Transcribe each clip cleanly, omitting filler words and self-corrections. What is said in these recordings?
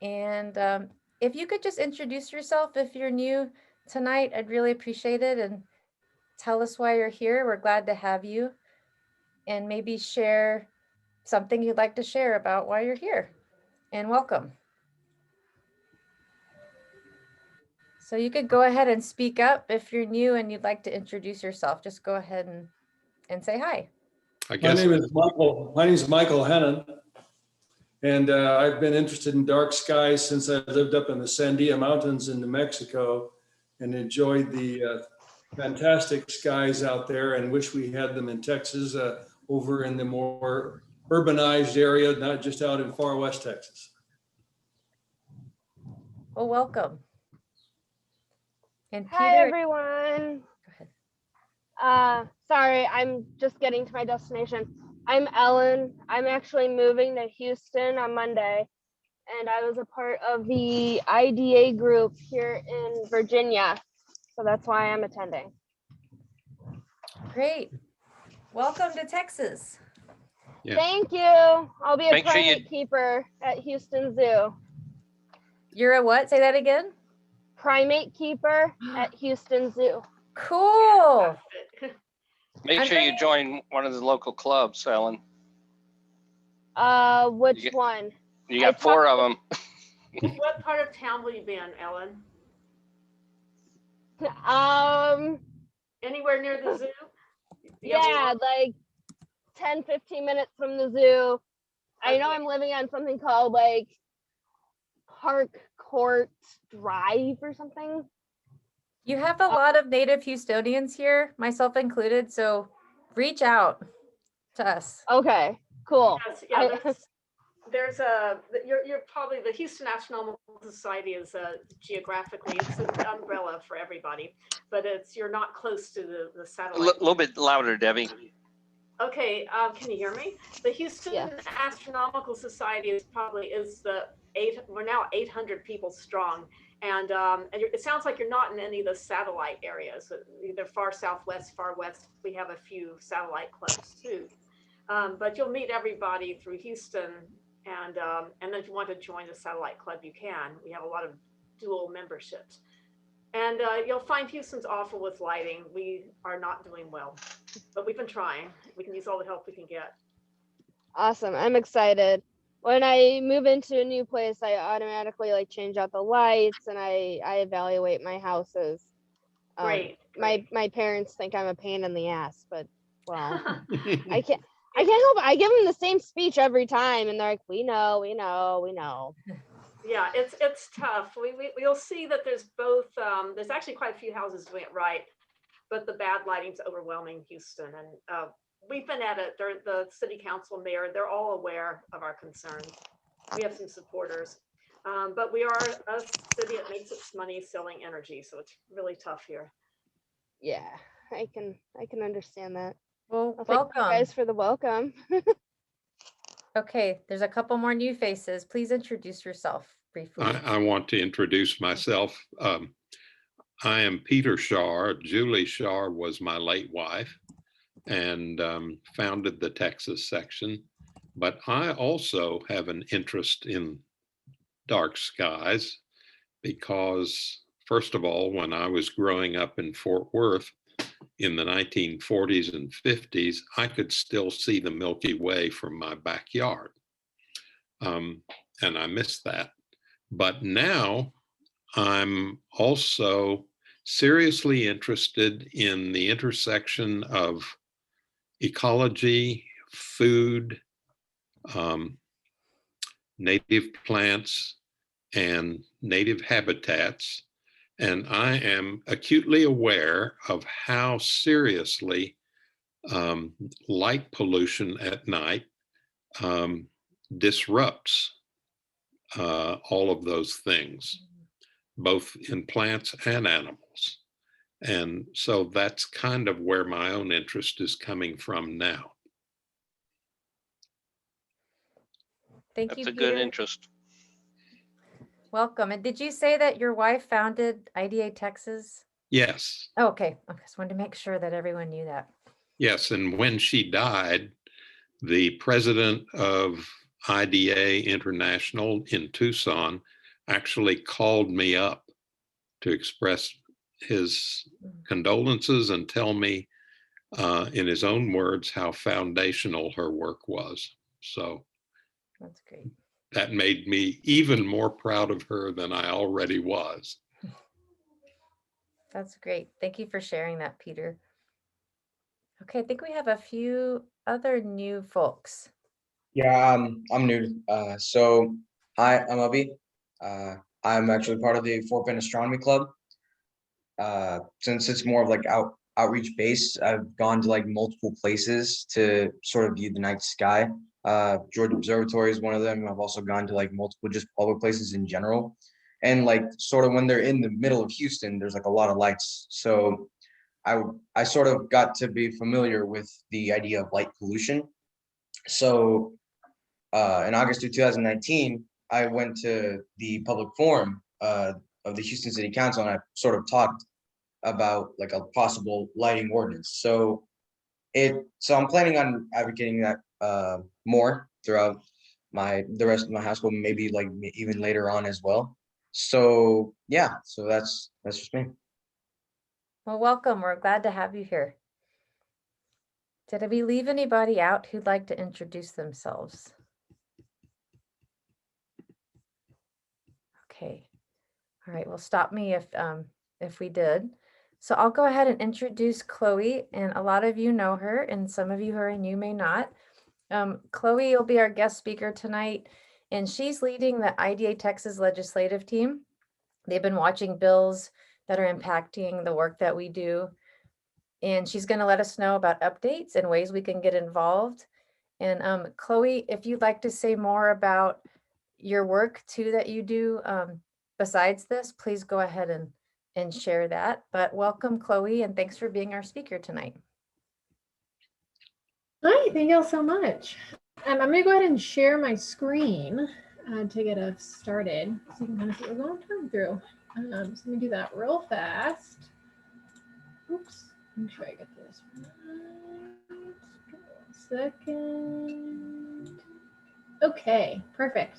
And if you could just introduce yourself if you're new tonight, I'd really appreciate it. And tell us why you're here. We're glad to have you. And maybe share something you'd like to share about why you're here. And welcome. So you could go ahead and speak up if you're new and you'd like to introduce yourself. Just go ahead and say hi. I My guess name is Michael. My name is Michael Hennon, and I've been interested in dark skies since I lived up in the Sandia Mountains in New Mexico, and enjoyed the fantastic skies out there, and wish we had them in Texas, over in the more urbanized area, not just out in far west Texas. Well, welcome. And Peter, Hi, everyone. go ahead. Sorry, I'm just getting to my destination. I'm Ellen. I'm actually moving to Houston on Monday, and I was a part of the IDA group here in Virginia, so that's why I'm attending. Great. Welcome to Texas. Yeah. Thank you. I'll be a Make sure you- primate keeper at Houston Zoo. You're a what? Say that again. Primate keeper at Houston Zoo. Cool. Make sure you join one of the local clubs, Ellen. Which You get- one? You got 4 of them. What part of town will you be in, Ellen? Anywhere near the zoo? Yeah, like 10, 15 minutes from the zoo. I know I'm living on something called like Park Court Drive or something. You have a lot of native Houstonians here, myself included, so reach out to us. Okay, cool. Yes, yeah, there's a, you're probably, the Houston Astronomical Society is geographically, it's an umbrella for everybody, but you're not close to the A satellite. little bit louder, Debbie. Okay, can you hear me? The Houston Astronomical Society we're now 800 people strong. And it sounds like you're not in any of the satellite areas, either far southwest, far west. We have a few satellite clubs too. But you'll meet everybody through Houston. And then if you want to join the satellite club, you can. We have a lot of dual memberships. And you'll find Houston's awful with lighting. We are not doing well, but we've been trying. We can use all the help we can get. Awesome. I'm excited. When I move into a new place, I automatically like change out the lights and I evaluate my houses. Great. My parents think I'm a pain in the ass, but well, I can't help it. I give them the same speech every time and they're like, we know. Yeah, it's tough. We'll see that there's both, there's actually quite a few houses doing it right, but the bad lighting's overwhelming Houston. And we've been at it. The city council, mayor, they're all aware of our concerns. We have some supporters, but we are a city that makes its money selling energy, so it's really tough here. Yeah, I can understand that. Well, Thank welcome. you guys for the welcome. Okay, there's a couple more new faces. Please introduce yourself briefly. I want to introduce myself. I am Peter Shar. Julie Shar was my late wife and founded the Texas section. But I also have an interest in dark skies because, first of all, when I was growing up in Fort Worth in the 1940s and 50s, I could still see the Milky Way from my backyard. And I miss that. But now I'm also seriously interested in the intersection of ecology, food, native plants, and native habitats. And I am acutely aware of how seriously light pollution at night disrupts all of those things, both in plants and animals. And so that's kind of where my own interest is coming from now. Thank you, That's a Peter. good interest. Welcome. And did you say that your wife founded IDA Texas? Yes. Oh, okay. I just wanted to make sure that everyone knew that. Yes. And when she died, the president of IDA International in Tucson actually called me up to express his condolences and tell me in his own words how foundational her work was. So That's great. that made me even more proud of her than I already was. That's great. Thank you for sharing that, Peter. Okay, I think we have a few other new folks. Yeah, I'm new. So hi, I'm Abhi. I'm actually part of the Fort Bend Astronomy Club. Since it's more of like outreach based, I've gone to like multiple places to sort of view the night sky. Georgia Observatory is one of them. I've also gone to like multiple just public places in general. And like sort of when they're in the middle of Houston, there's like a lot of lights. So I sort of got to be familiar with the idea of light pollution. So in August of 2019, I went to the public forum of the Houston City Council, and I sort of talked about like a possible lighting ordinance. So I'm planning on advocating that more throughout the rest of my high school, maybe like even later on as well. So yeah, so that's just me. Well, welcome. We're glad to have you here. Did we leave anybody out who'd like to introduce themselves? Okay. All right. Well, stop me if we did. So I'll go ahead and introduce Chloe, and a lot of you know her, and some of you who are new may not. Chloe will be our guest speaker tonight, and she's leading the IDA Texas Legislative team. They've been watching bills that are impacting the work that we do, and she's going to let us know about updates and ways we can get involved. And Chloe, if you'd like to say more about your work too that you do besides this, please go ahead and share that. But welcome, Chloe, and thanks for being our speaker tonight. Hi, thank you all so much. I'm going to go ahead and share my screen to get us started so you can kind of see what we're going through. So let me do that real fast. Oops, make sure I get this right. 1 second. Okay, perfect.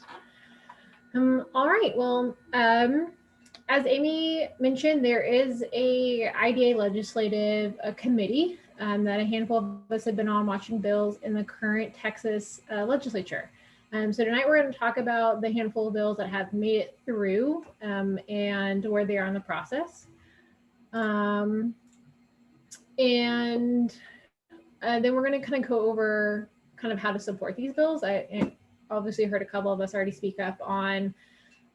All right, well, as Amy mentioned, there is a IDA legislative committee that a handful of us have been on watching bills in the current Texas legislature. So tonight we're going to talk about the handful of bills that have made it through and where they are in the process. And then we're going to kind of go over kind of how to support these bills. I obviously heard a couple of us already speak up on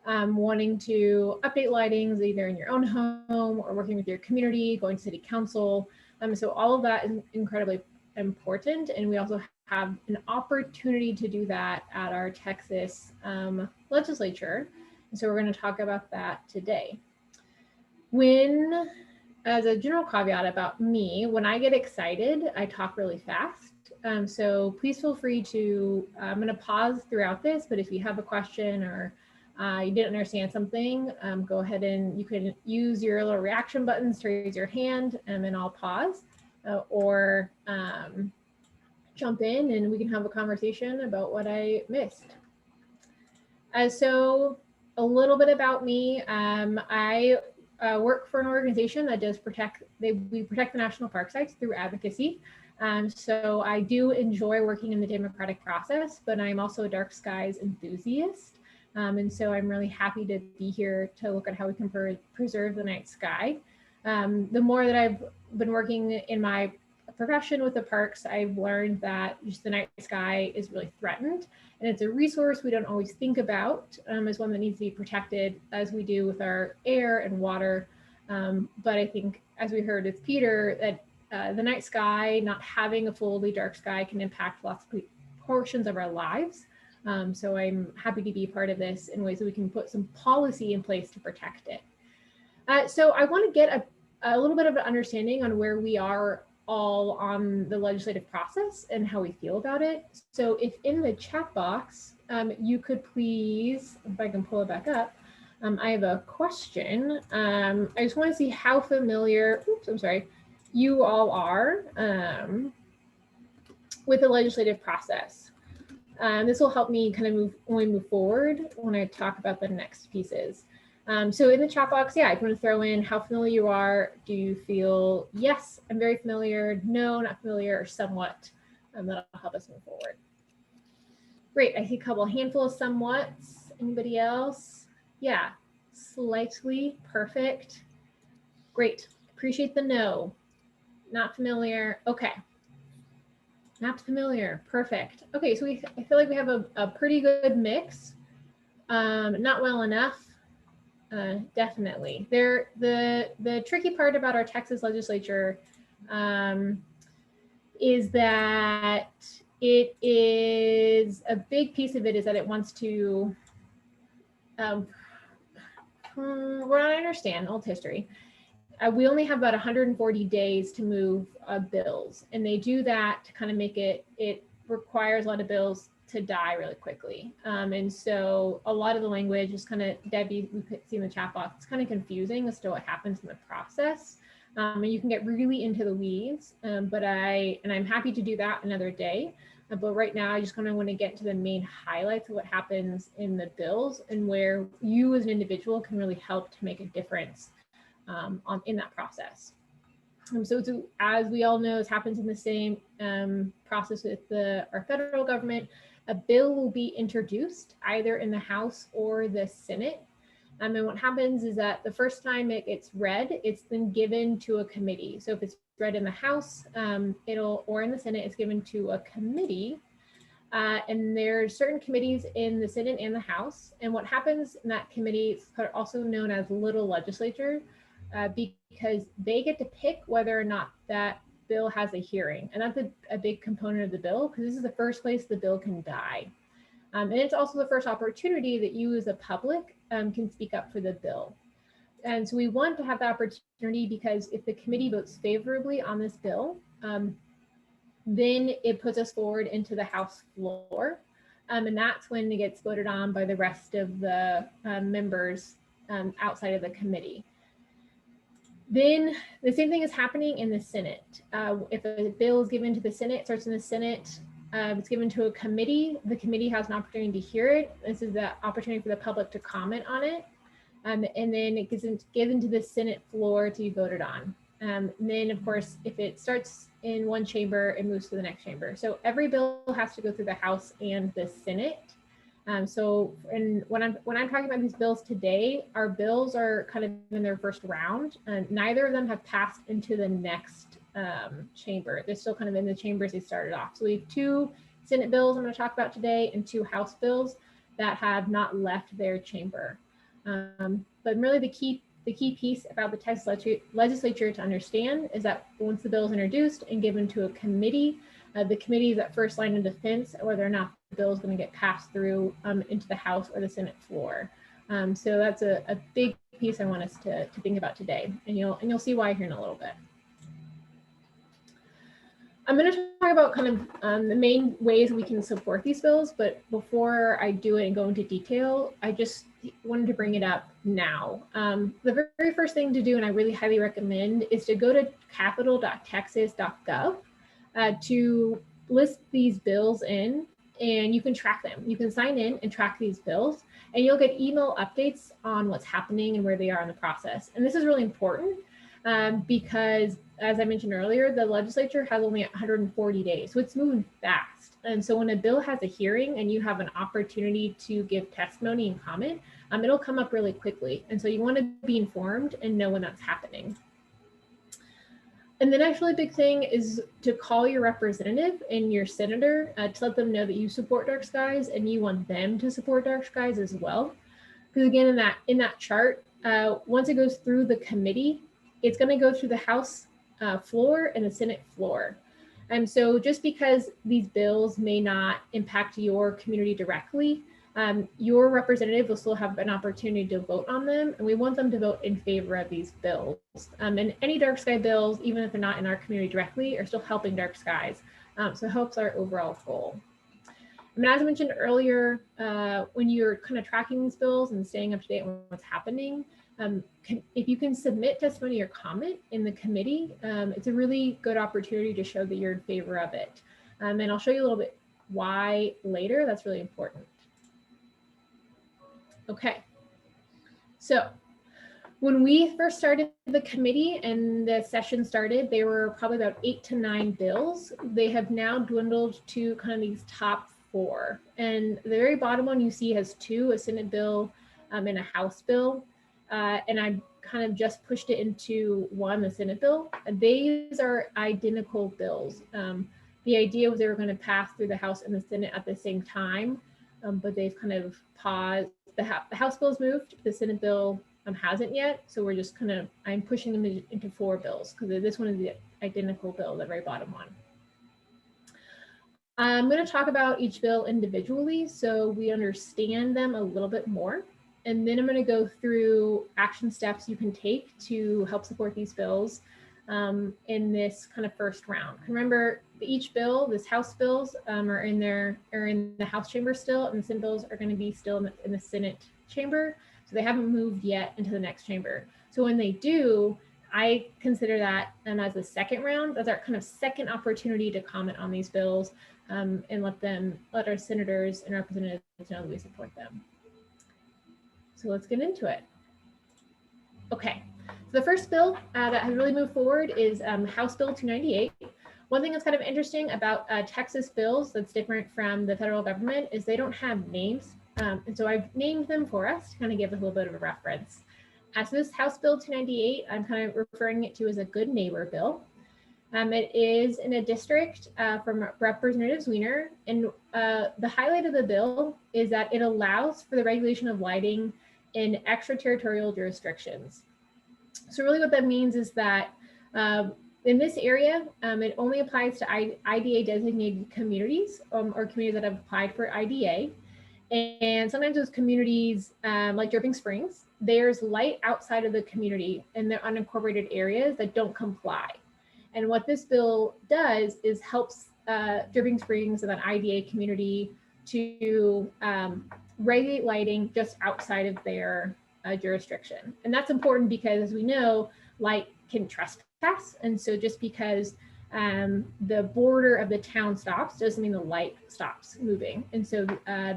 wanting to update lightings either in your own home or working with your community, going to city council. So all of that is incredibly important. And we also have an opportunity to do that at our Texas legislature. And so we're going to talk about that today. As a general caveat about me, when I get excited, I talk really fast. So please feel free to, I'm going to pause throughout this, but if you have a question or you didn't understand something, go ahead and you can use your little reaction buttons to raise your hand and I'll pause or jump in and we can have a conversation about what I missed. So a little bit about me. I work for an organization that does we protect the national park sites through advocacy. So I do enjoy working in the democratic process, but I'm also a dark skies enthusiast. And so I'm really happy to be here to look at how we can preserve the night sky. The more that I've been working in my profession with the parks, I've learned that just the night sky is really threatened. And it's a resource we don't always think about as one that needs to be protected as we do with our air and water. But I think, as we heard with Peter, that the night sky, not having a fully dark sky, can impact lots of portions of our lives. So I'm happy to be part of this in ways that we can put some policy in place to protect it. So I want to get a little bit of an understanding on where we are all on the legislative process and how we feel about it. So if in the chat box, you could please, if I can pull it back up, I have a question. I just want to see how familiar, you all are with the legislative process. This will help me kind of move forward when I talk about the next pieces. So in the chat box, yeah, I want to throw in how familiar you are. Do you feel, yes, I'm very familiar, no, not familiar, or somewhat? That'll help us move forward. Great, I see a handful of somewhats. Anybody else? Yeah, slightly, perfect. Great, appreciate the no. Not familiar, okay. Not familiar, perfect. Okay, so I feel like we have a pretty good mix. Not well enough, definitely. The tricky part about our Texas legislature is that it is, a big piece of it is that it wants to, what I understand, old history, we only have about 140 days to move bills, and they do that to kind of make it requires a lot of bills to die really quickly. And so a lot of the language is kind of, Debbie, we could see in the chat box, it's kind of confusing as to what happens in the process. And you can get really into the weeds, but I'm happy to do that another day. But right now, I just kind of want to get to the main highlights of what happens in the bills and where you as an individual can really help to make a difference in that process. So as we all know, this happens in the same process with our federal government. A bill will be introduced either in the House or the Senate. And what happens is that the first time it gets read, it's then given to a committee. So if it's read in the House, or in the Senate, it's given to a committee. And there's certain committees in the Senate and the House. And what happens in that committee is also known as little legislature, because they get to pick whether or not that bill has a hearing. And that's a big component of the bill, because this is the first place the bill can die. And it's also the first opportunity that you as a public can speak up for the bill. And so we want to have the opportunity, because if the committee votes favorably on this bill, then it puts us forward into the House floor. And that's when it gets voted on by the rest of the members outside of the committee. Then the same thing is happening in the Senate. If a bill is given to the Senate, it starts in the Senate, it's given to a committee. The committee has an opportunity to hear it. This is the opportunity for the public to comment on it. And then it gets given to the Senate floor to be voted on. And then, of course, if it starts in one chamber, it moves to the next chamber. So every bill has to go through the House and the Senate. When I'm talking about these bills today, our bills are kind of in their first round, and neither of them have passed into the next chamber. They're still kind of in the chambers they started off. So we have 2 Senate bills I'm going to talk about today and 2 House bills that have not left their chamber. But really the key piece about the Texas legislature to understand is that once the bill is introduced and given to a committee, the committee is at first line of defense whether or not the bill is going to get passed through into the House or the Senate floor. So that's a big piece I want us to think about today, and you'll see why here in a little bit. I'm going to talk about kind of the main ways we can support these bills, but before I do it and go into detail, I just wanted to bring it up now. The very first thing to do, and I really highly recommend, is to go to capitol.texas.gov to list these bills in, and you can track them. You can sign in and track these bills, and you'll get email updates on what's happening and where they are in the process. And this is really important because, as I mentioned earlier, the legislature has only 140 days, so it's moving fast. And so when a bill has a hearing and you have an opportunity to give testimony and comment, it'll come up really quickly. And so you want to be informed and know when that's happening. And the next really big thing is to call your representative and your senator to let them know that you support dark skies and you want them to support dark skies as well. Because again, in that chart, once it goes through the committee, it's going to go through the House floor and the Senate floor. And so just because these bills may not impact your community directly, your representative will still have an opportunity to vote on them, and we want them to vote in favor of these bills. And any dark sky bills, even if they're not in our community directly, are still helping dark skies. So it helps our overall goal. I mean, as I mentioned earlier, when you're kind of tracking these bills and staying up to date on what's happening, if you can submit testimony or comment in the committee, it's a really good opportunity to show that you're in favor of it. And I'll show you a little bit why later. That's really important. Okay, so when we first started the committee and the session started, there were probably about 8 to 9 bills. They have now dwindled to kind of these top 4. And the very bottom one you see has 2, a Senate bill and a House bill. And I kind of just pushed it into 1, the Senate bill. These are identical bills. The idea was they were going to pass through the House and the Senate at the same time, but they've kind of paused. The House bill's moved, the Senate bill hasn't yet. So we're just kind of, I'm pushing them into 4 bills because this one is the identical bill, the very bottom one. I'm going to talk about each bill individually so we understand them a little bit more. And then I'm going to go through action steps you can take to help support these bills in this kind of first round. Remember, each bill, this House bills are in the House chamber still, and the Senate bills are going to be still in the Senate chamber. So they haven't moved yet into the next chamber. So when they do, I consider that as a second round. That's our kind of second opportunity to comment on these bills and let our senators and representatives know that we support them. So let's get into it. Okay, so the first bill that has really moved forward is House Bill 298. One thing that's kind of interesting about Texas bills that's different from the federal government is they don't have names. And so I've named them for us to kind of give us a little bit of a reference. So this House Bill 298, I'm kind of referring it to as a good neighbor bill. It is in a district from Representative Weiner. And the highlight of the bill is that it allows for the regulation of lighting in extraterritorial jurisdictions. So really what that means is that in this area, it only applies to IDA designated communities or communities that have applied for IDA. And sometimes those communities, like Dripping Springs, there's light outside of the community in the unincorporated areas that don't comply. And what this bill does is helps Dripping Springs and that IDA community to regulate lighting just outside of their jurisdiction. And that's important because, as we know, light can trespass. And so just because the border of the town stops doesn't mean the light stops moving. And so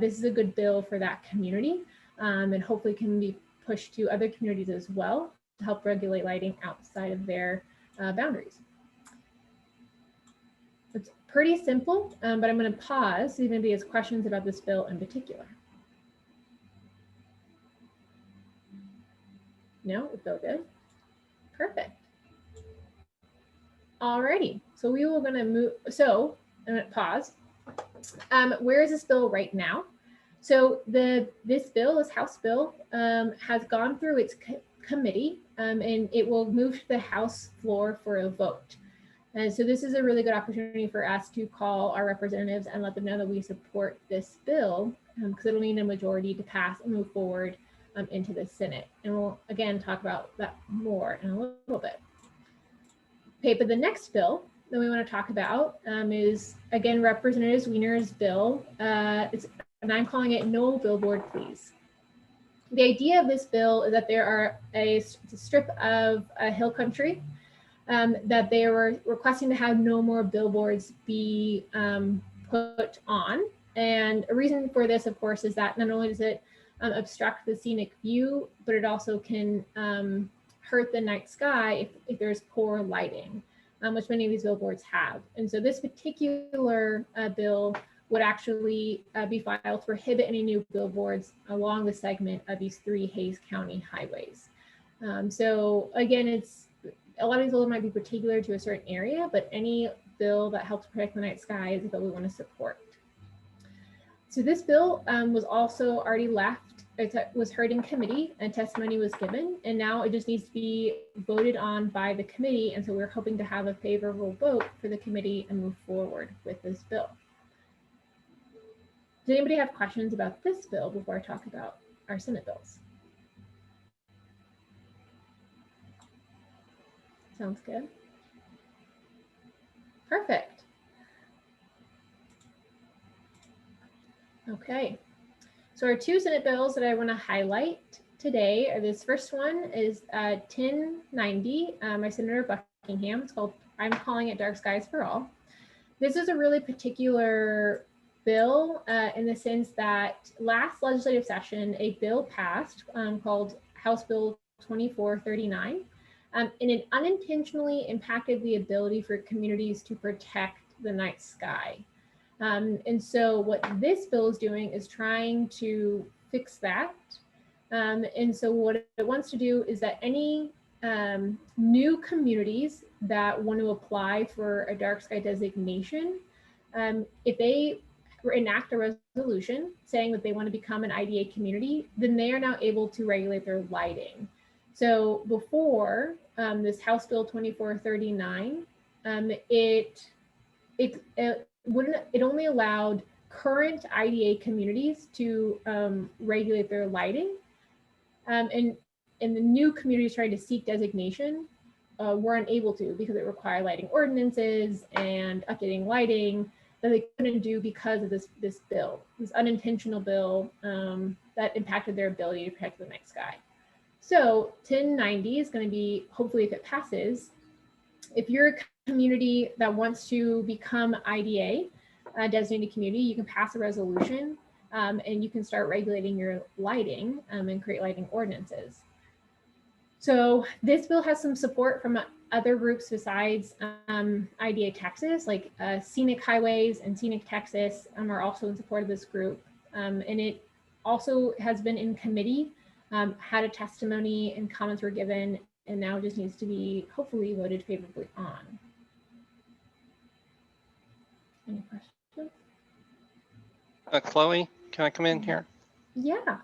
this is a good bill for that community and hopefully can be pushed to other communities as well to help regulate lighting outside of their boundaries. It's pretty simple, but I'm going to pause so if anybody has questions about this bill in particular. No, it felt good. Perfect. Alrighty, so we were going to move. So I'm going to pause. Where is this bill right now? So this bill, this House bill, has gone through its committee, and it will move to the House floor for a vote. And so this is a really good opportunity for us to call our representatives and let them know that we support this bill because it'll need a majority to pass and move forward into the Senate. And we'll again talk about that more in a little bit. Okay, but the next bill that we want to talk about is again Representative Weiner's bill. And I'm calling it No Billboard Please. The idea of this bill is that there are a strip of hill country that they were requesting to have no more billboards be put on. And a reason for this, of course, is that not only does it obstruct the scenic view, but it also can hurt the night sky if there's poor lighting, which many of these billboards have. And so this particular bill would actually be filed to prohibit any new billboards along the segment of these 3 Hays County highways. So again, a lot of these bills might be particular to a certain area, but any bill that helps protect the night sky is a bill we want to support. So this bill was also already left, it was heard in committee and testimony was given, and now it just needs to be voted on by the committee. And so we're hoping to have a favorable vote for the committee and move forward with this bill. Does anybody have questions about this bill before I talk about our Senate bills? Sounds good. Perfect. Okay. So our 2 Senate bills that I want to highlight today are this first one is 1090 by Senator Buckingham. I'm calling it Dark Skies for All. This is a really particular bill in the sense that last legislative session, a bill passed called House Bill 2439, and it unintentionally impacted the ability for communities to protect the night sky. And so what this bill is doing is trying to fix that. And so what it wants to do is that any new communities that want to apply for a dark sky designation, if they enact a resolution saying that they want to become an IDA community, then they are now able to regulate their lighting. So before this House Bill 2439, it only allowed current IDA communities to regulate their lighting, and the new communities trying to seek designation weren't able to because it required lighting ordinances and updating lighting that they couldn't do because of this bill, this unintentional bill that impacted their ability to protect the night sky. So 1090 is going to be, hopefully if it passes, if you're a community that wants to become IDA, a designated community, you can pass a resolution and you can start regulating your lighting and create lighting ordinances. So this bill has some support from other groups besides IDA Texas, like Scenic Highways and Scenic Texas are also in support of this group. And it also has been in committee, had a testimony and comments were given, and now just needs to be hopefully voted favorably on. Any questions? Chloe, can I come in here? Yeah.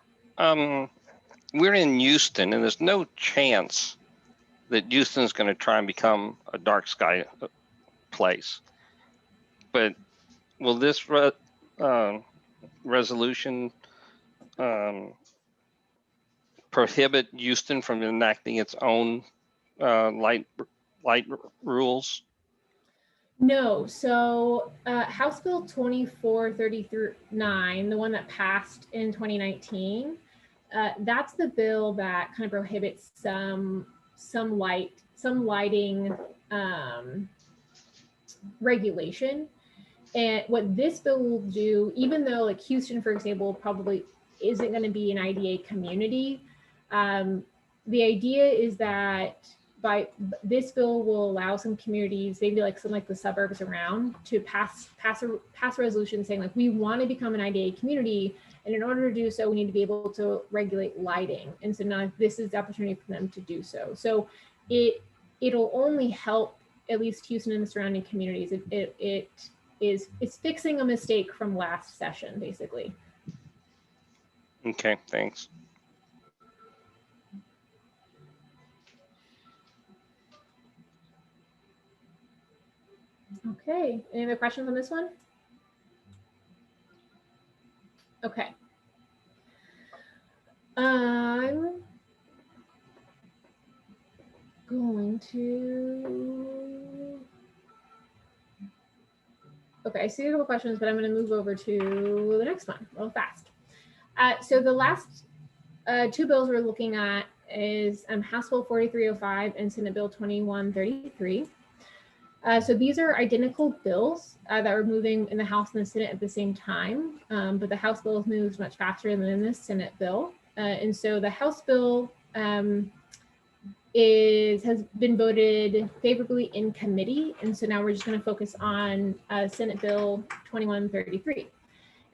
We're in Houston, and there's no chance that Houston's going to try and become a dark sky place. But will this resolution prohibit Houston from enacting its own light rules? No, so House Bill 2439, the one that passed in 2019, that's the bill that kind of prohibits some lighting regulation. And what this bill will do, even though like Houston, for example, probably isn't going to be an IDA community, the idea is that by this bill will allow some communities, maybe like some like the suburbs around, to pass a resolution saying like we want to become an IDA community, and in order to do so, we need to be able to regulate lighting. And so now this is the opportunity for them to do so. So it'll only help at least Houston and the surrounding communities. It's fixing a mistake from last session, basically. Okay, thanks. Okay, any other questions on this one? Okay. I'm going to, okay, I see a couple questions, but I'm going to move over to the next one real fast. So the last two bills we're looking at is House Bill 4305 and Senate Bill 2133. So these are identical bills that were moving in the House and the Senate at the same time, but the House bill moves much faster than the Senate bill. And so the House bill has been voted favorably in committee. And so now we're just going to focus on Senate Bill 2133.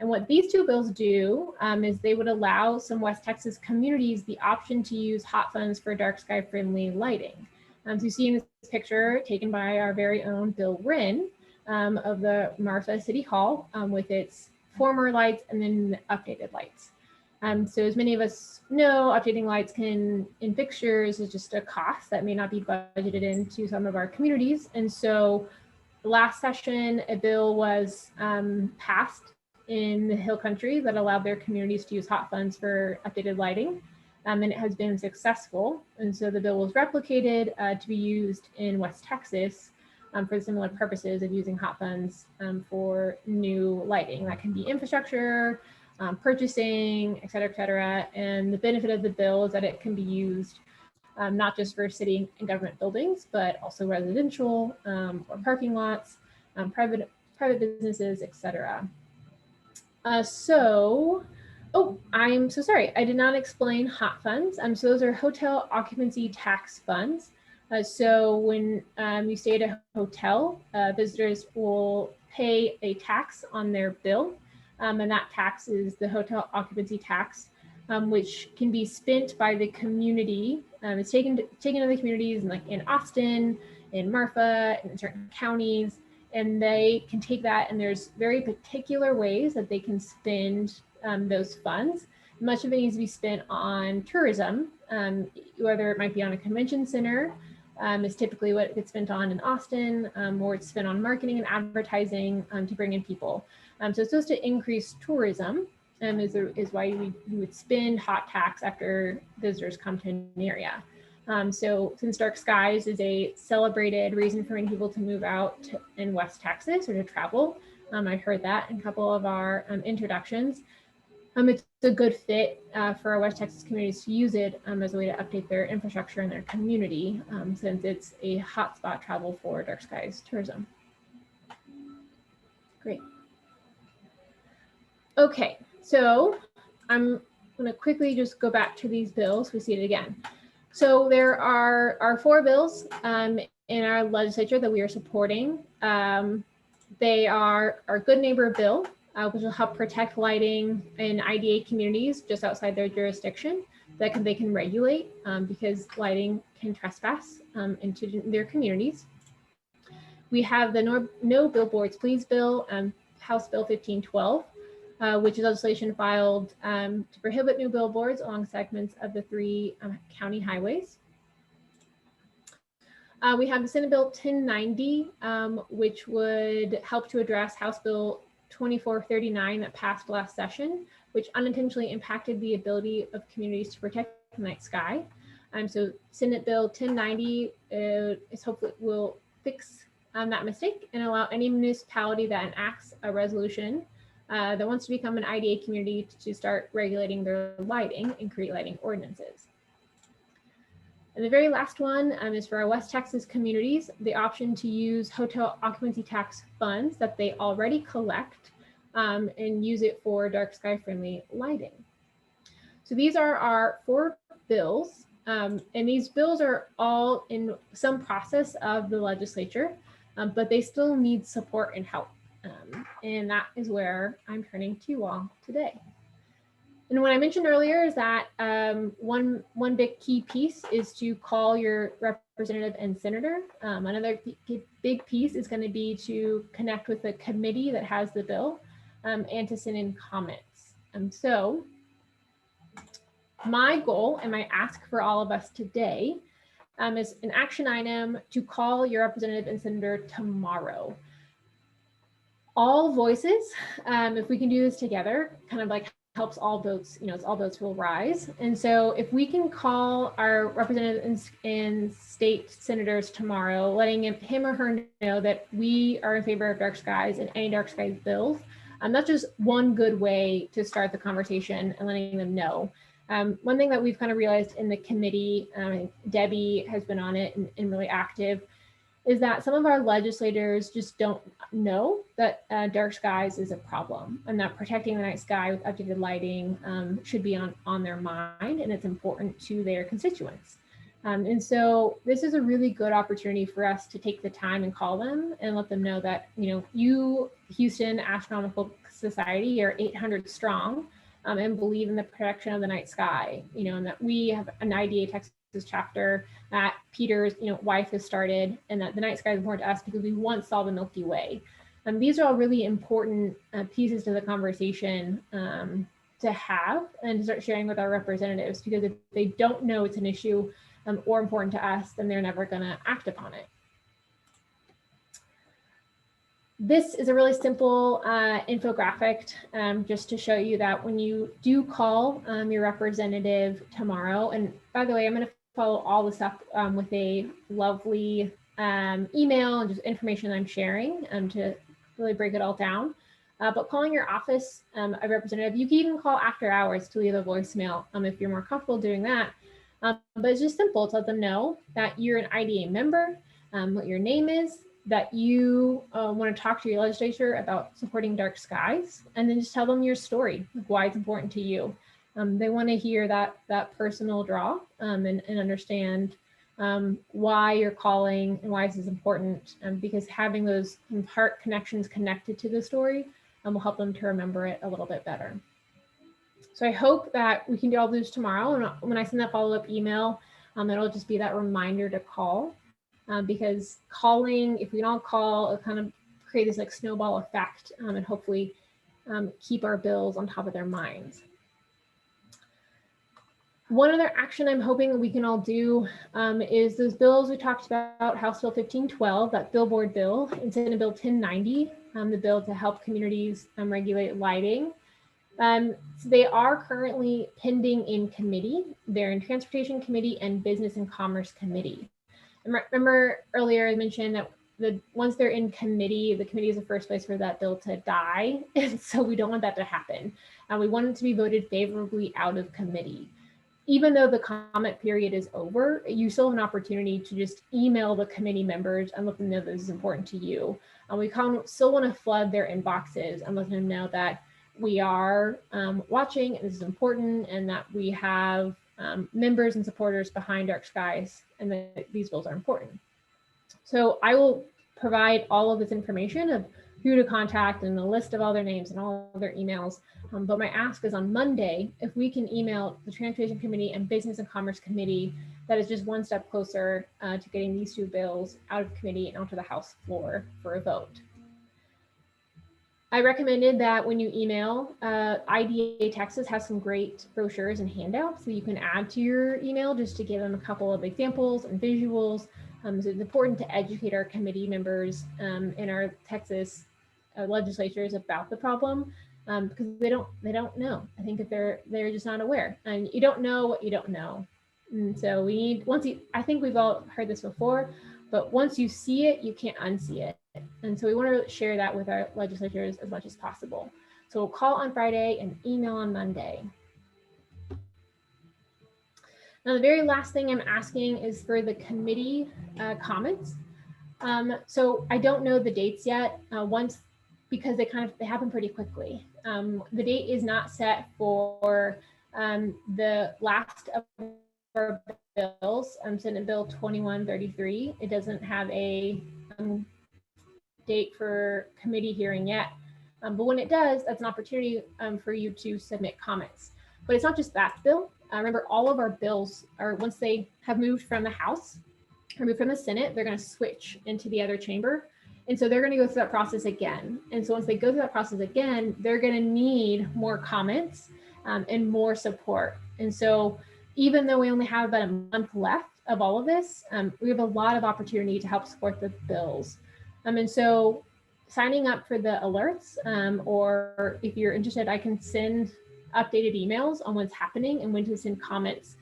And what these two bills do is they would allow some West Texas communities the option to use hot funds for dark sky friendly lighting. So you see in this picture taken by our very own Bill Wren of the Marfa City Hall with its former lights and then the updated lights. So as many of us know, updating lights in fixtures is just a cost that may not be budgeted into some of our communities. And so last session, a bill was passed in the Hill Country that allowed their communities to use hot funds for updated lighting. And it has been successful. And so the bill was replicated to be used in West Texas for similar purposes of using hot funds for new lighting. That can be infrastructure, purchasing, et cetera, and the benefit of the bill is that it can be used not just for city and government buildings, but also residential or parking lots, private businesses, et cetera. Oh, I'm so sorry. I did not explain hot funds. So those are hotel occupancy tax funds. So when you stay at a hotel, visitors will pay a tax on their bill. And that tax is the hotel occupancy tax, which can be spent by the community. It's taken to the communities in Austin, in Marfa, in certain counties, and they can take that, and there's very particular ways that they can spend those funds. Much of it needs to be spent on tourism, whether it might be on a convention center, is typically what it gets spent on in Austin, or it's spent on marketing and advertising to bring in people. So it's supposed to increase tourism, is why you would spend hot tax after visitors come to an area. So since dark skies is a celebrated reason for many people to move out in West Texas or to travel, I heard that in a couple of our introductions. It's a good fit for our West Texas communities to use it as a way to update their infrastructure and their community, since it's a hotspot travel for dark skies tourism. Great. Okay, so I'm going to quickly just go back to these bills. We see it again. So there are 4 bills in our legislature that we are supporting. They are our Good Neighbor Bill, which will help protect lighting in IDA communities just outside their jurisdiction that they can regulate because lighting can trespass into their communities. We have the No Billboards Please Bill, House Bill 1512. Which is legislation filed to prohibit new billboards along segments of the 3 county highways. We have the Senate Bill 1090, which would help to address House Bill 2439 that passed last session, which unintentionally impacted the ability of communities to protect the night sky. So Senate Bill 1090 is hopefully will fix that mistake and allow any municipality that enacts a resolution that wants to become an IDA community to start regulating their lighting and create lighting ordinances. And the very last one is for our West Texas communities, the option to use hotel occupancy tax funds that they already collect and use it for dark sky friendly lighting. So these are our 4 bills, and these bills are all in some process of the legislature, but they still need support and help. And that is where I'm turning to you all today. And what I mentioned earlier is that one big key piece is to call your representative and senator. Another big piece is going to be to connect with the committee that has the bill and to send in comments. So my goal and my ask for all of us today is an action item to call your representative and senator tomorrow. All voices, if we can do this together, kind of like helps all votes, it's all votes will rise. And so if we can call our representatives and state senators tomorrow, letting him or her know that we are in favor of dark skies and any dark skies bills, that's just one good way to start the conversation and letting them know. One thing that we've kind of realized in the committee, Debbie has been on it and really active, is that some of our legislators just don't know that dark skies is a problem and that protecting the night sky with updated lighting should be on their mind, and it's important to their constituents. And so this is a really good opportunity for us to take the time and call them and let them know that, you, Houston Astronomical Society, are 800 strong and believe in the protection of the night sky, and that we have an IDA Texas chapter that Peter's wife has started, and that the night sky is important to us because we once saw the Milky Way. These are all really important pieces to the conversation to have and to start sharing with our representatives, because if they don't know it's an issue or important to us, then they're never going to act upon it. This is a really simple infographic just to show you that when you do call your representative tomorrow, and by the way, I'm going to follow all this up with a lovely email and just information I'm sharing to really break it all down. But calling your office, a representative, you can even call after hours to leave a voicemail if you're more comfortable doing that. But it's just simple to let them know that you're an IDA member, what your name is, that you want to talk to your legislature about supporting dark skies, and then just tell them your story, why it's important to you. They want to hear that personal draw and understand why you're calling and why this is important, because having those heart connections connected to the story will help them to remember it a little bit better. So I hope that we can do all this tomorrow. And when I send that follow-up email, it'll just be that reminder to call, because calling, if we don't call, it'll kind of create this like snowball effect and hopefully keep our bills on top of their minds. One other action I'm hoping we can all do is those bills we talked about, House Bill 1512, that billboard bill, and Senate Bill 1090, the bill to help communities regulate lighting. So they are currently pending in committee. They're in Transportation Committee and Business and Commerce Committee. And remember earlier I mentioned that once they're in committee, the committee is the first place for that bill to die. And so we don't want that to happen. We want it to be voted favorably out of committee. Even though the comment period is over, you still have an opportunity to just email the committee members and let them know this is important to you. We still want to flood their inboxes and let them know that we are watching and this is important, and that we have members and supporters behind Dark Skies, and that these bills are important. So I will provide all of this information of who to contact and a list of all their names and all of their emails. But my ask is on Monday, if we can email the Transportation Committee and Business and Commerce Committee, that is just one step closer to getting these two bills out of committee and onto the House floor for a vote. I recommended that when you email, IDA Texas has some great brochures and handouts that you can add to your email just to give them a couple of examples and visuals. So it's important to educate our committee members in our Texas legislatures about the problem, because they don't know. I think if they're just not aware, and you don't know what you don't know. And so we need, I think we've all heard this before, but once you see it, you can't unsee it. And so we want to share that with our legislatures as much as possible. So we'll call on Friday and email on Monday. Now, the very last thing I'm asking is for the committee comments. So I don't know the dates yet, because they happen pretty quickly. The date is not set for the last of our bills, Senate Bill 2133. It doesn't have a date for committee hearing yet. But when it does, that's an opportunity for you to submit comments. But it's not just that bill. Remember, all of our bills are, once they have moved from the House or moved from the Senate, they're going to switch into the other chamber. And so they're going to go through that process again. And so once they go through that process again, they're going to need more comments and more support. And so even though we only have about a month left of all of this, we have a lot of opportunity to help support the bills. And so signing up for the alerts, or if you're interested, I can send updated emails on what's happening and when to send comments,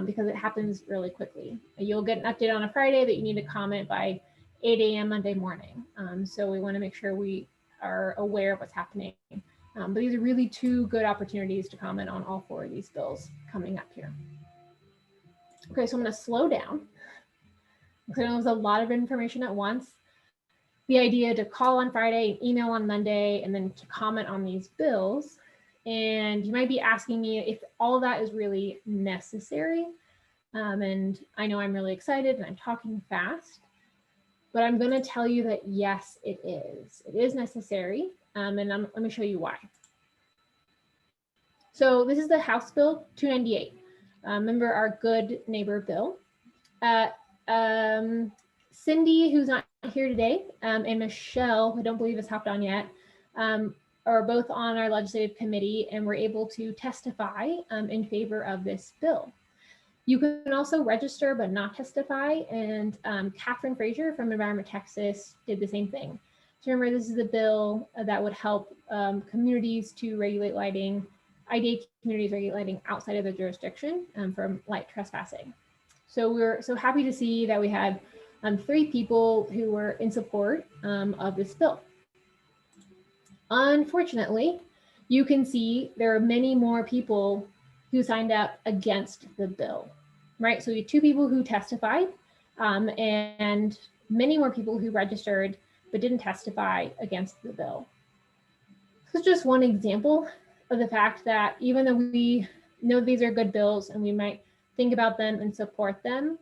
because it happens really quickly. You'll get an update on a Friday that you need to comment by 8 a.m. Monday morning. So we want to make sure we are aware of what's happening. But these are really two good opportunities to comment on all four of these bills coming up here. Okay, so I'm going to slow down because I know there's a lot of information at once. The idea to call on Friday, email on Monday, and then to comment on these bills. And you might be asking me if all of that is really necessary. And I know I'm really excited and I'm talking fast, but I'm going to tell you that yes, it is. It is necessary. And let me show you why. So this is the House Bill 298. Remember our good neighbor bill. Cindy, who's not here today, and Michelle, who I don't believe has hopped on yet, are both on our legislative committee and were able to testify in favor of this bill. You can also register but not testify, and Catherine Frazier from Environment Texas did the same thing. So remember, this is a bill that would help communities to regulate lighting, IDA communities regulate lighting outside of their jurisdiction from light trespassing. So we're so happy to see that we had 3 people who were in support of this bill. Unfortunately, you can see there are many more people who signed up against the bill, right? So we had 2 people who testified, and many more people who registered but didn't testify against the bill. This is just one example of the fact that even though we know these are good bills and we might think about them and support them,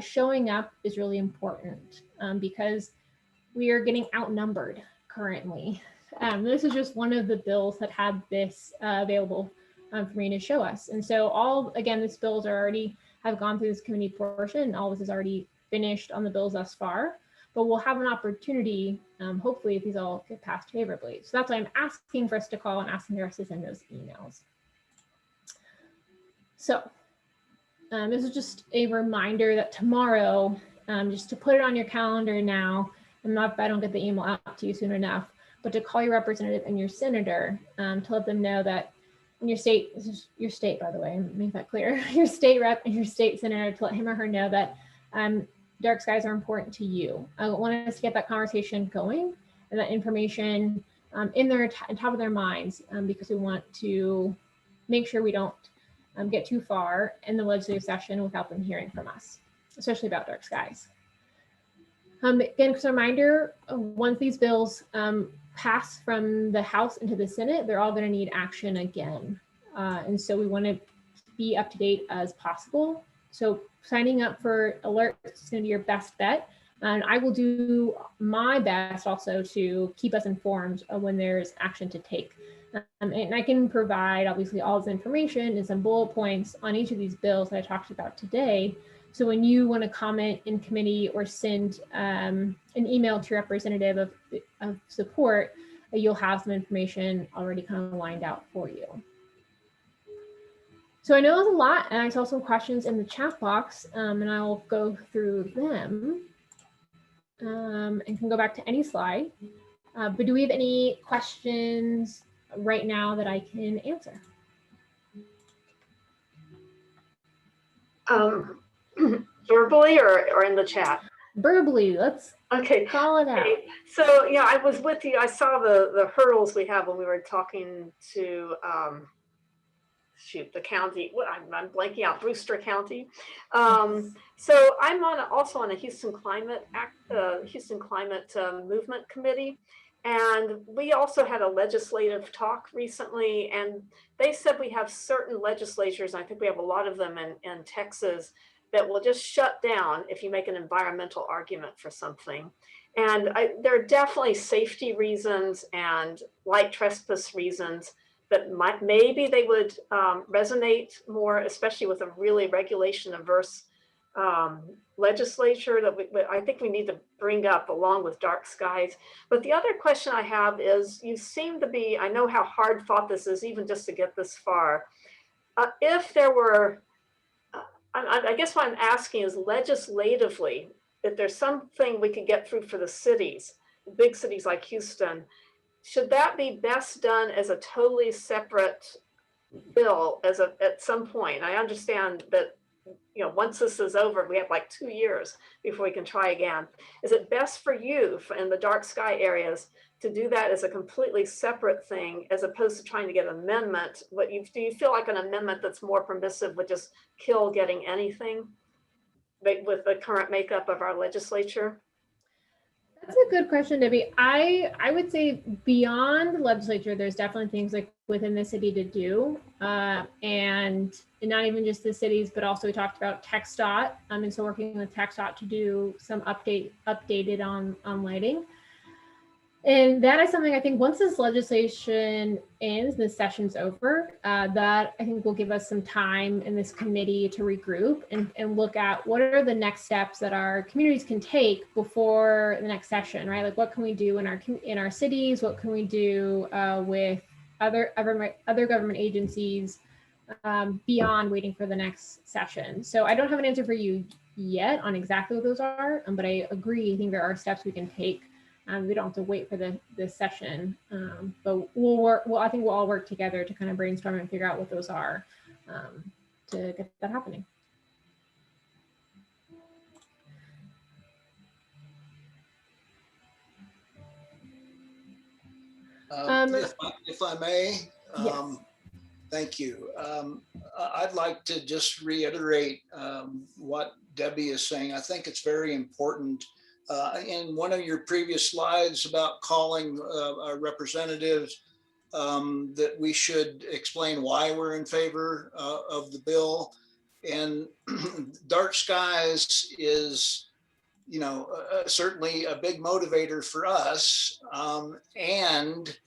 showing up is really important because we are getting outnumbered currently. This is just one of the bills that had this available for me to show us. And so these bills are already have gone through this committee portion, and all this is already finished on the bills thus far, but we'll have an opportunity, hopefully, if these all get passed favorably. So that's why I'm asking for us to call and asking for us to send those emails. So this is just a reminder that tomorrow, just to put it on your calendar now, if I don't get the email out to you soon enough, but to call your representative and your senator to let them know that in your state, this is your state, by the way, make that clear, your state rep and your state senator, to let him or her know that dark skies are important to you. I want us to get that conversation going and that information in their top of their minds because we want to make sure we don't get too far in the legislative session without them hearing from us, especially about dark skies. Again, as a reminder, once these bills pass from the House into the Senate, they're all going to need action again. And so we want to be up to date as possible. So signing up for alerts is going to be your best bet. And I will do my best also to keep us informed of when there's action to take. And I can provide obviously all this information and some bullet points on each of these bills that I talked about today. So when you want to comment in committee or send an email to your representative of support, you'll have some information already kind of lined out for you. So I know there's a lot, and I saw some questions in the chat box, and I'll go through them and can go back to any slide. But do we have any questions right now that I can answer? Verbally or in the chat? Verbally, let's call it out. So yeah, I was with you. I saw the hurdles we have when we were talking to the county. I'm blanking out, Brewster County. So I'm also on a Houston Climate Movement Committee. And we also had a legislative talk recently, and they said we have certain legislatures, and I think we have a lot of them in Texas, that will just shut down if you make an environmental argument for something. And there are definitely safety reasons and light trespass reasons that maybe they would resonate more, especially with a really regulation averse legislature that I think we need to bring up along with dark skies. But the other question I have is, you seem to be, I know how hard fought this is even just to get this far. If there were, I guess what I'm asking is legislatively, if there's something we could get through for the cities, big cities like Houston, should that be best done as a totally separate bill at some point? I understand that, you know, once this is over, we have like 2 years before we can try again. Is it best for you in the dark sky areas to do that as a completely separate thing, as opposed to trying to get an amendment? Do you feel like an amendment that's more permissive would just kill getting anything with the current makeup of our legislature? That's a good question, Debbie. I would say beyond the legislature, there's definitely things like within the city to do, and not even just the cities, but also we talked about TxDOT, and so working with TxDOT to do some updated on lighting. And that is something I think once this legislation ends, this session's over, that I think will give us some time in this committee to regroup and look at what are the next steps that our communities can take before the next session, right? Like what can we do in our cities? What can we do with other government agencies beyond waiting for the next session? So I don't have an answer for you yet on exactly what those are, but I agree. I think there are steps we can take. We don't have to wait for this session, but we'll work. Well, I think we'll all work together to kind of brainstorm and figure out what those are to get that happening. If I may, Yes. thank you. I'd like to just reiterate what Debbie is saying. I think it's very important in one of your previous slides about calling our representatives, that we should explain why we're in favor of the bill. And dark skies is, certainly a big motivator for us. And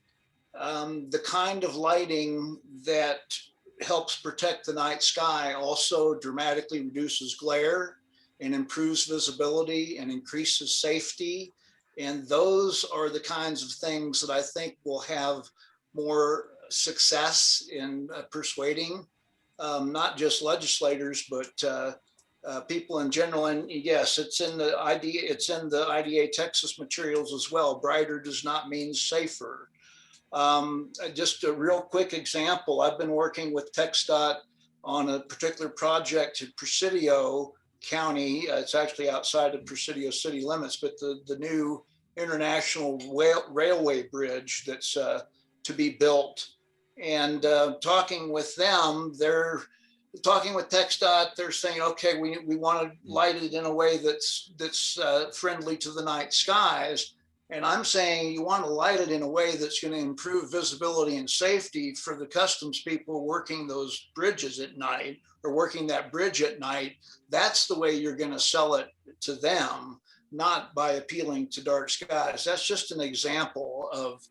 the kind of lighting that helps protect the night sky also dramatically reduces glare and improves visibility and increases safety. And those are the kinds of things that I think will have more success in persuading not just legislators, but people in general. And yes, it's in the IDA Texas materials as well. Brighter does not mean safer. Just a real quick example, I've been working with TxDOT on a particular project in Presidio County. It's actually outside of Presidio city limits, but the new international railway bridge that's to be built. And talking with them, they're talking with TxDOT, they're saying, okay, we want to light it in a way that's friendly to the night skies. And I'm saying you want to light it in a way that's going to improve visibility and safety for the customs people working those bridges at night or working that bridge at night. That's the way you're going to sell it to them, not by appealing to dark skies. That's just an example of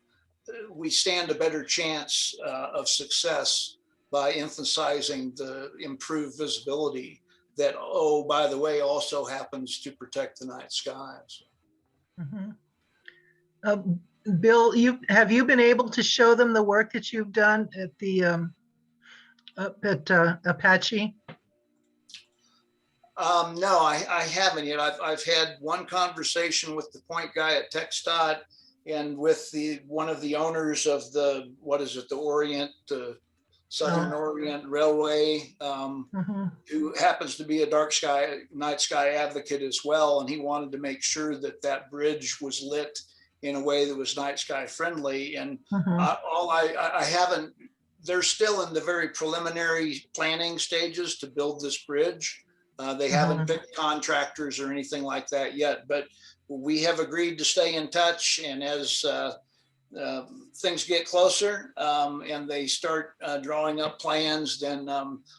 we stand a better chance of success by emphasizing the improved visibility that, oh, by the way, also happens to protect the night skies. Mm-hmm. Bill, have you been able to show them the work that you've done at the up at Apache? No, I haven't yet. I've had one conversation with the point guy at TxDOT and with one of the owners of the Southern Orient Railway, who happens to be a night sky advocate as well, and he wanted to make sure that that bridge was lit in a way that was night sky friendly. And I haven't, they're still in the very preliminary planning stages to build this bridge. They haven't picked contractors or anything like that yet, but we have agreed to stay in touch. And as things get closer and they start drawing up plans, then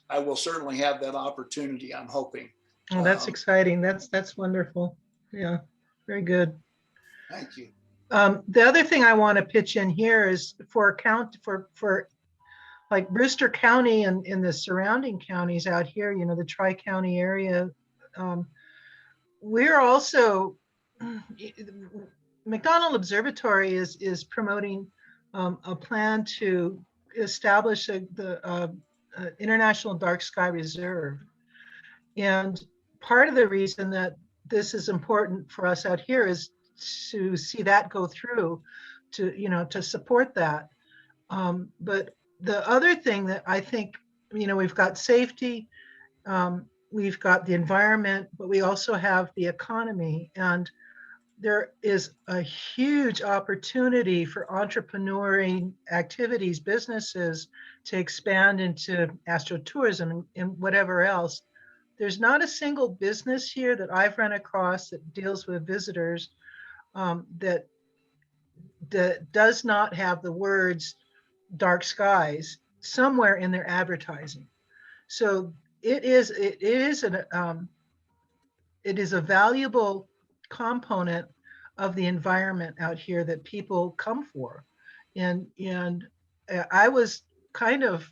I will certainly have that opportunity, I'm hoping. Oh, that's exciting. That's wonderful. Yeah, very good. Thank you. The other thing I want to pitch in here is for like Brewster County and in the surrounding counties out here, the Tri-County area. We're also, McDonald Observatory is promoting a plan to establish the International Dark Sky Reserve. And part of the reason that this is important for us out here is to see that go through, to support that. But the other thing that I think, we've got safety, we've got the environment, but we also have the economy. And there is a huge opportunity for entrepreneurial activities, businesses to expand into astrotourism and whatever else. There's not a single business here that I've run across that deals with visitors that does not have the words dark skies somewhere in their advertising. So it is a valuable component of the environment out here that people come for. And I was kind of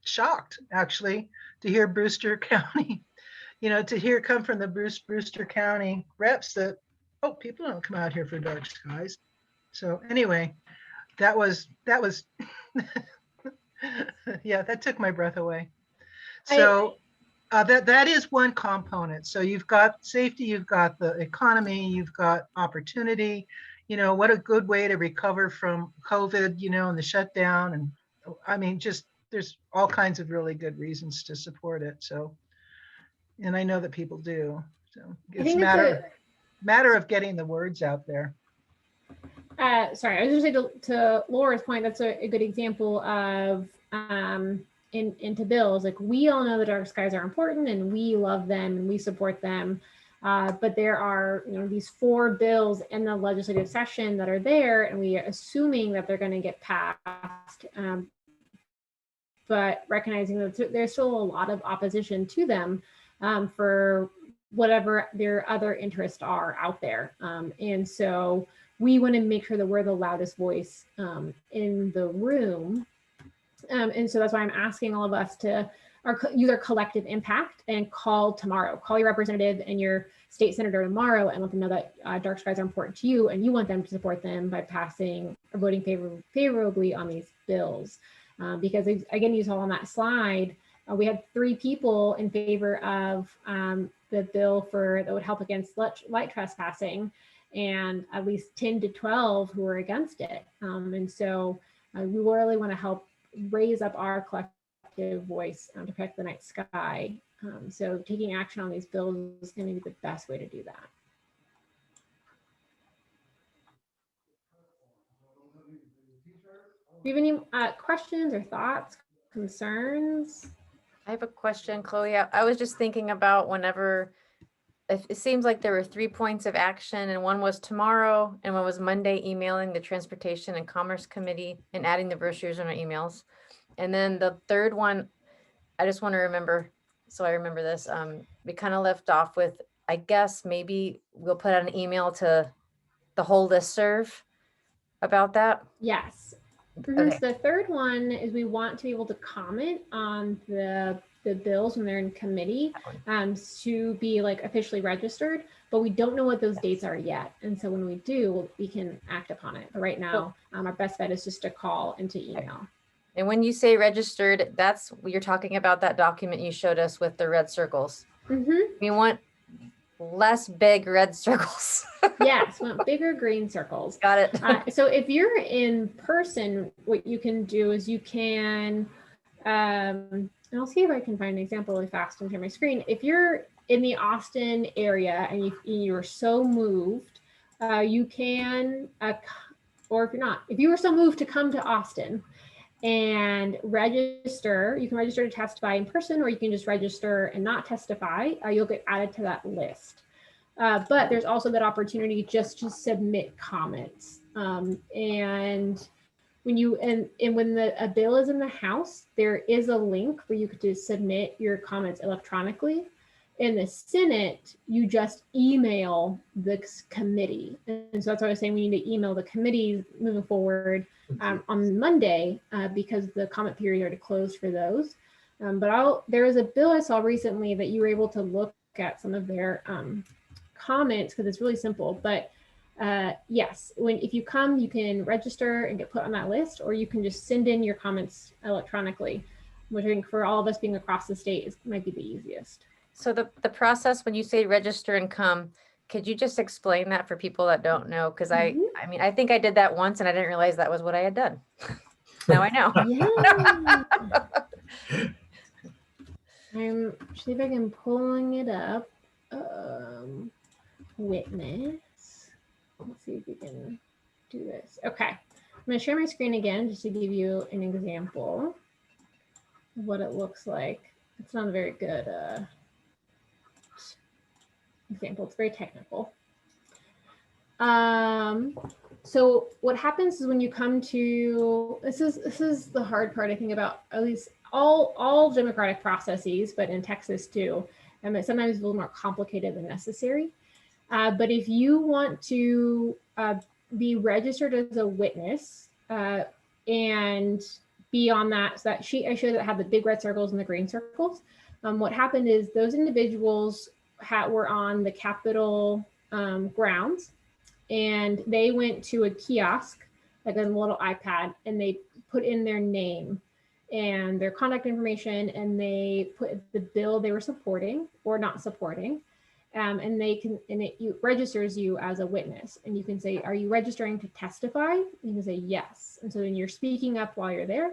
shocked actually to hear Brewster County, to hear come from the Brewster County reps that, oh, people don't come out here for dark skies. So anyway, that was yeah, that took my breath away. So that is one component. So you've got safety, you've got the economy, you've got opportunity. What a good way to recover from COVID, and the shutdown. And I mean, just there's all kinds of really good reasons to support it. So, and I know that people do. So it's a matter of getting the words out there. Sorry, I was going to say to Laura's point, that's a good example of into Bill's, like we all know the dark skies are important and we love them and we support them. But there are, these 4 bills in the legislative session that are there, and we are assuming that they're going to get passed. But recognizing that there's still a lot of opposition to them for whatever their other interests are out there. And so we want to make sure that we're the loudest voice in the room. And so that's why I'm asking all of us to use our collective impact and call tomorrow. Call your representative and your state senator tomorrow and let them know that dark skies are important to you and you want them to support them by passing or voting favorably on these bills. Because again, you saw on that slide, we had 3 people in favor of the bill that would help against light trespassing, and at least 10 to 12 who were against it. And so we really want to help raise up our collective voice to protect the night sky. So taking action on these bills is going to be the best way to do that. Do you have any questions or thoughts, concerns? I have a question, Chloe. I was just thinking about whenever, it seems like there were 3 points of action, and one was tomorrow, and one was Monday, emailing the Transportation and Commerce Committee and adding the brochures in our emails. And then the third one, I just want to remember, so I remember this, we kind of left off with, I guess maybe we'll put out an email to the whole listserv about that. Yes. Okay. So the third one is we want to be able to comment on the bills when they're in committee to be like officially registered, but we don't know what those dates are yet. And so when we do, we can act upon it. But right now, our best bet is just to call and to email. And when you say registered, that's, you're talking about that document you showed us with the red circles. Mm-hmm. We want less big red circles. Yes, we want bigger green circles. Got it. So if you're in person, what you can do is you can, and I'll see if I can find an example really fast and share my screen. If you're in the Austin area and you're so moved, you can, or if you're not, if you were so moved to come to Austin and register, you can register to testify in person, or you can just register and not testify. You'll get added to that list. But there's also that opportunity just to submit comments. And when you when a bill is in the House, there is a link where you could just submit your comments electronically. In the Senate, you just email the committee. And so that's why I was saying we need to email the committees moving forward on Monday because the comment period already closed for those. But there was a bill I saw recently that you were able to look at some of their comments because it's really simple. But yes, if you come, you can register and get put on that list, or you can just send in your comments electronically, which I think for all of us being across the state might be the easiest. So the process, when you say register and come, could you just explain that for people that don't know? Because I mean, I think I did that once and I didn't realize that was what I had done. Now I know. Yeah. I'm see if I can pulling it up. Witness. Let's see if we can do this. Okay. I'm going to share my screen again just to give you an example of what it looks like. It's not a very good example. It's very technical. So what happens is when you come to, this is the hard part I think about at least all democratic processes, but in Texas too. It's sometimes a little more complicated than necessary. But if you want to be registered as a witness and be on that, so that sheet I showed that had the big red circles and the green circles, what happened is those individuals were on the Capitol grounds, and they went to a kiosk, like a little iPad, and they put in their name and their contact information, and they put the bill they were supporting or not supporting, and it registers you as a witness. And you can say, "Are you registering to testify?" You can say yes, and so then you're speaking up while you're there.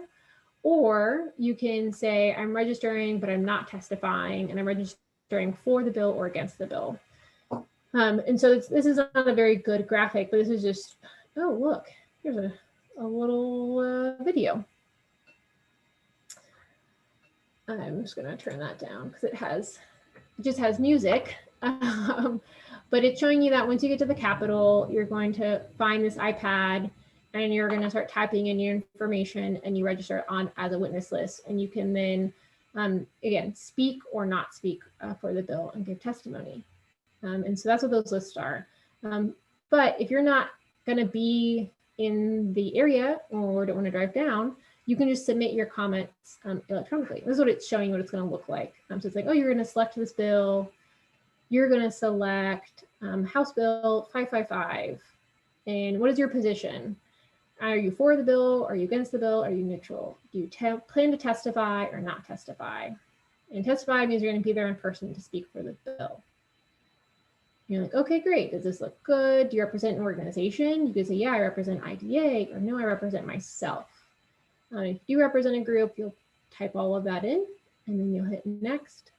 Or you can say, "I'm registering, but I'm not testifying, and I'm registering for the bill or against the bill." And so this is not a very good graphic, but this is just, oh, look, here's a little video. I'm just going to turn that down because it just has music. But it's showing you that once you get to the Capitol, you're going to find this iPad and you're going to start typing in your information and you register on as a witness list. And you can then, again, speak or not speak for the bill and give testimony. And so that's what those lists are. But if you're not going to be in the area or don't want to drive down, you can just submit your comments electronically. This is what it's showing, what it's going to look like. So it's like, oh, you're going to select this bill. You're going to select House Bill 555. And what is your position? Are you for the bill? Are you against the bill? Are you neutral? Do you plan to testify or not testify? And testify means you're going to be there in person to speak for the bill. You're like, okay, great. Does this look good? Do you represent an organization? You can say, yeah, I represent IDA, or no, I represent myself. If you represent a group, you'll type all of that in, and then you'll hit next.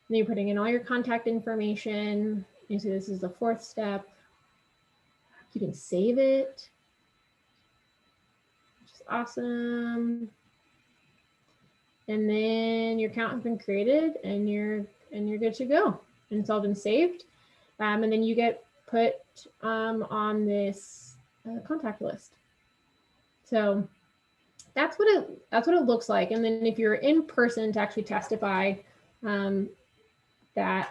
And then you're putting in all your contact information. You see this is the fourth step. You can save it, which is awesome. And then your account has been created, and you're good to go. And it's all been saved. And then you get put on this contact list. So that's what it looks like. And then if you're in person to actually testify, that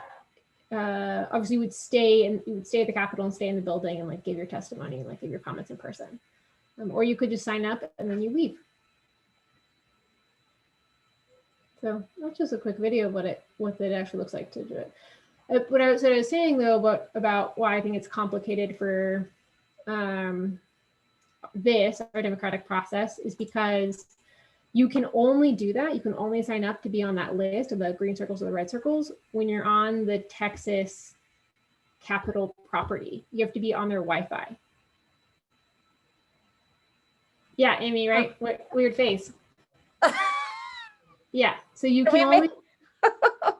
obviously you would stay at the Capitol and stay in the building and like give your testimony and like give your comments in person. Or you could just sign up and then you leave. So that's just a quick video of what it actually looks like to do it. What I was saying though about why I think it's complicated for this, our democratic process, is because you can only do that. You can only sign up to be on that list of the green circles or the red circles when you're on the Texas Capitol property. You have to be on their Wi-Fi. Yeah, Amy, right? What weird face. Yeah, so you can only.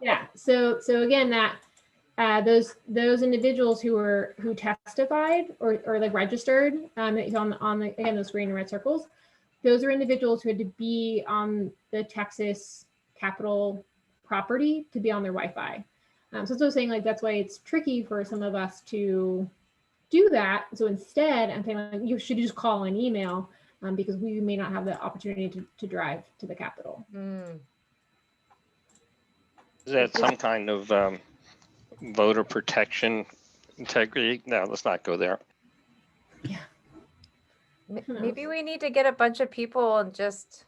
Yeah, so again, that those individuals who testified or like registered on the again those green and red circles, those are individuals who had to be on the Texas Capitol property to be on their Wi-Fi. So that's what I was saying, like that's why it's tricky for some of us to do that. So instead, I'm saying like, you should just call and email because we may not have the opportunity to drive to the Capitol. Is that some kind of voter protection integrity? No, let's not go there. Yeah. Maybe we need to get a bunch of people and just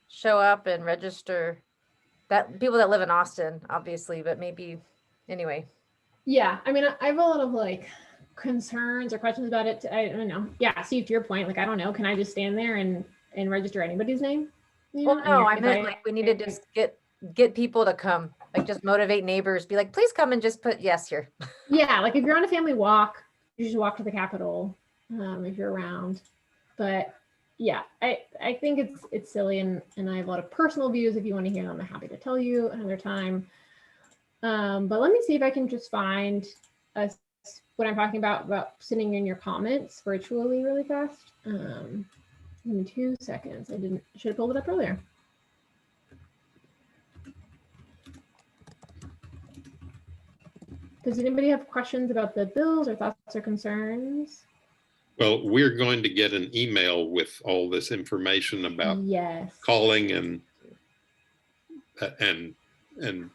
show up and register. That people that live in Austin, obviously, but maybe anyway. Yeah, I mean, I have a lot of like concerns or questions about it. I don't know. Yeah, see, to your point, like I don't know, can I just stand there and register anybody's name? You Well, know? no, I meant like we need to just get people to come, like just motivate neighbors, be like, please come and just put yes here. Yeah, like if you're on a family walk, you should walk to the Capitol if you're around. But yeah, I think it's silly, and I have a lot of personal views. If you want to hear them, I'm happy to tell you another time. But let me see if I can just find what I'm talking about sending in your comments virtually really fast. Give me 2 seconds. I should have pulled it up earlier. Does anybody have questions about the bills or thoughts or concerns? Well, we're going to get an email with all this information about calling and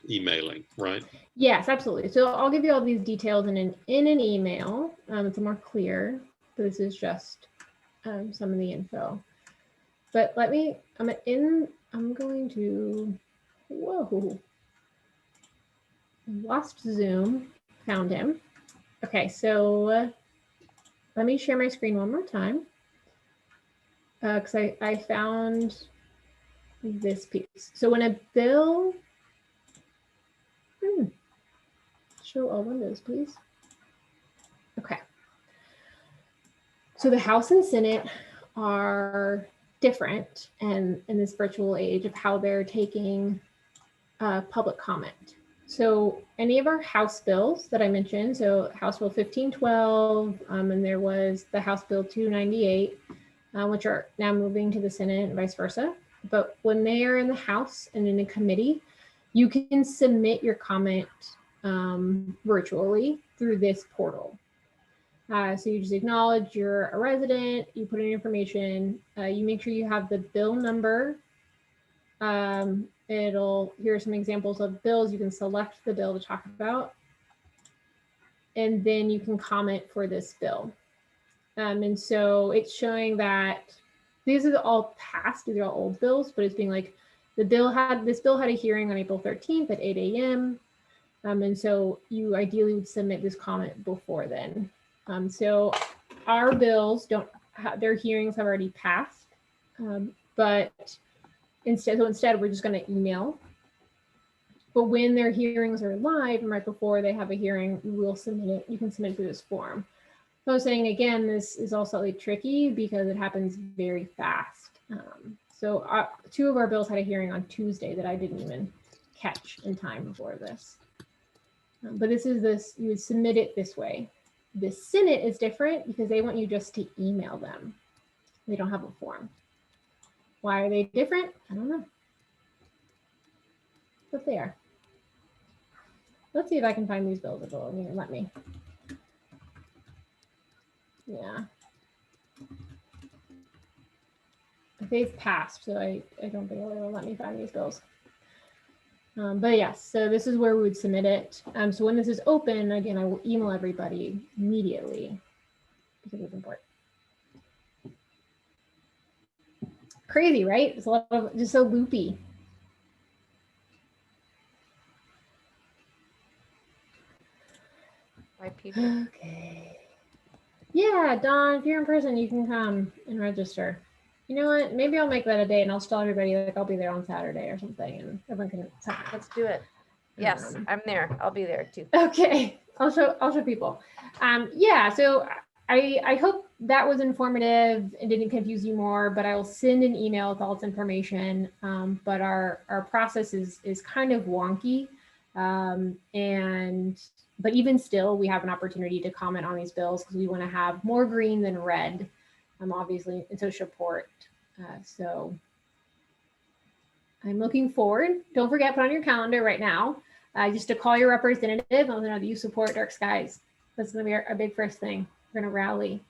emailing, right? Yes, absolutely. So I'll give you all these details in an email. It's more clear. But this is just some of the info. But I'm going to, whoa. Lost Zoom, found him. Okay, so let me share my screen one more time. Because I found this piece. So when a bill, show all windows, please. Okay. So the House and Senate are different and in this virtual age of how they're taking public comment. So any of our House bills that I mentioned, so House Bill 1512, and there was the House Bill 298, which are now moving to the Senate and vice versa. But when they are in the House and in a committee, you can submit your comment virtually through this portal. So you just acknowledge you're a resident, you put in your information, you make sure you have the bill number. Here are some examples of bills. You can select the bill to talk about, and then you can comment for this bill. And so it's showing that these are all past, these are all old bills, but it's being like, this bill had a hearing on April 13th at 8 a.m. And so you ideally would submit this comment before then. So our bills their hearings have already passed, but instead we're just going to email. But when their hearings are live and right before they have a hearing, we will submit it. You can submit through this form. So I was saying again, this is also slightly tricky because it happens very fast. So 2 of our bills had a hearing on Tuesday that I didn't even catch in time before this. But you would submit it this way. The Senate is different because they want you just to email them. They don't have a form. Why are they different? I don't know. But they are. Let's see if I can find these bills. Let me. Yeah. They've passed, so I don't think it will let me find these bills. But yes, so this is where we would submit it. So when this is open, again, I will email everybody immediately because it's important. Crazy, right? It's a lot of just so loopy. Why people? Okay. Yeah, Dawn, if you're in person, you can come and register. You know what? Maybe I'll make that a day and I'll tell everybody like I'll be there on Saturday or something and everyone can sign. Let's do it. Yes, I'm there. I'll be there too. Okay. I'll show people. Yeah, so I hope that was informative and didn't confuse you more, but I will send an email with all its information. But our process is kind of wonky. But even still, we have an opportunity to comment on these bills because we want to have more green than red, obviously, and so support. So I'm looking forward. Don't forget, put on your calendar right now, just to call your representative and let them know that you support Dark Skies. That's going to be our big first thing. We're going to rally.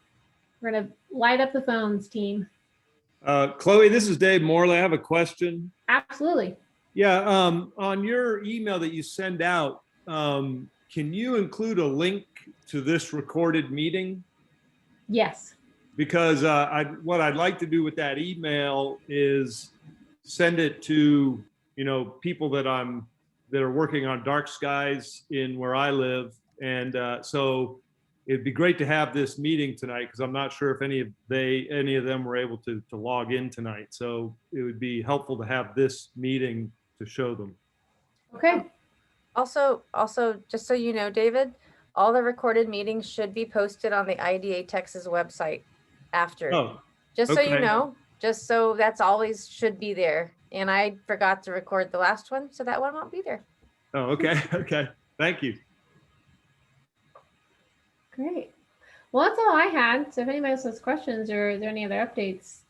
We're going to light up the phones, team. Chloe, this is Dave Morley. I have a question. Absolutely. Yeah, on your email that you send out, can you include a link to this recorded meeting? Yes. Because what I'd like to do with that email is send it to people that are working on Dark Skies in where I live, and so it'd be great to have this meeting tonight because I'm not sure if any of them were able to log in tonight. So it would be helpful to have this meeting to show them. Okay. Also, just so you know, David, all the recorded meetings should be posted on the IDA Texas website after. Oh, just okay. so you know, just so that's always should be there. And I forgot to record the last one, so that one won't be there. Oh, okay. Okay. Thank you. Great. Well, that's all I had. So if anybody else has questions or are there any other updates,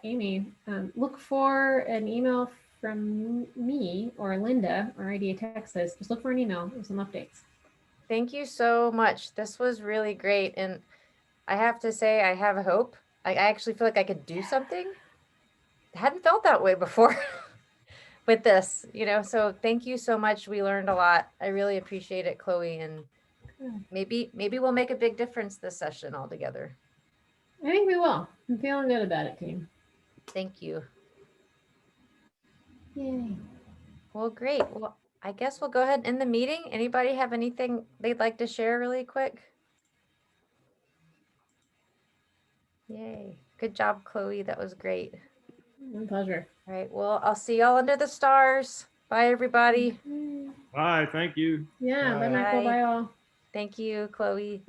Amy, look for an email from me or Linda or IDA Texas. Just look for an email with some updates. Thank you so much. This was really great. And I have to say, I have hope. I actually feel like I could do something. I hadn't felt that way before with this, so thank you so much. We learned a lot. I really appreciate it, Chloe. And maybe we'll make a big difference this session altogether. I think we will. I'm feeling good about it, team. Thank you. Yay. Well, great. Well, I guess we'll go ahead and end the meeting. Anybody have anything they'd like to share really quick? Yay. Good job, Chloe. That was great. My pleasure. All right. Well, I'll see y'all under the stars. Bye, everybody. Bye. Thank you. Yeah. Bye, Michael. Bye, all. Thank you, Chloe.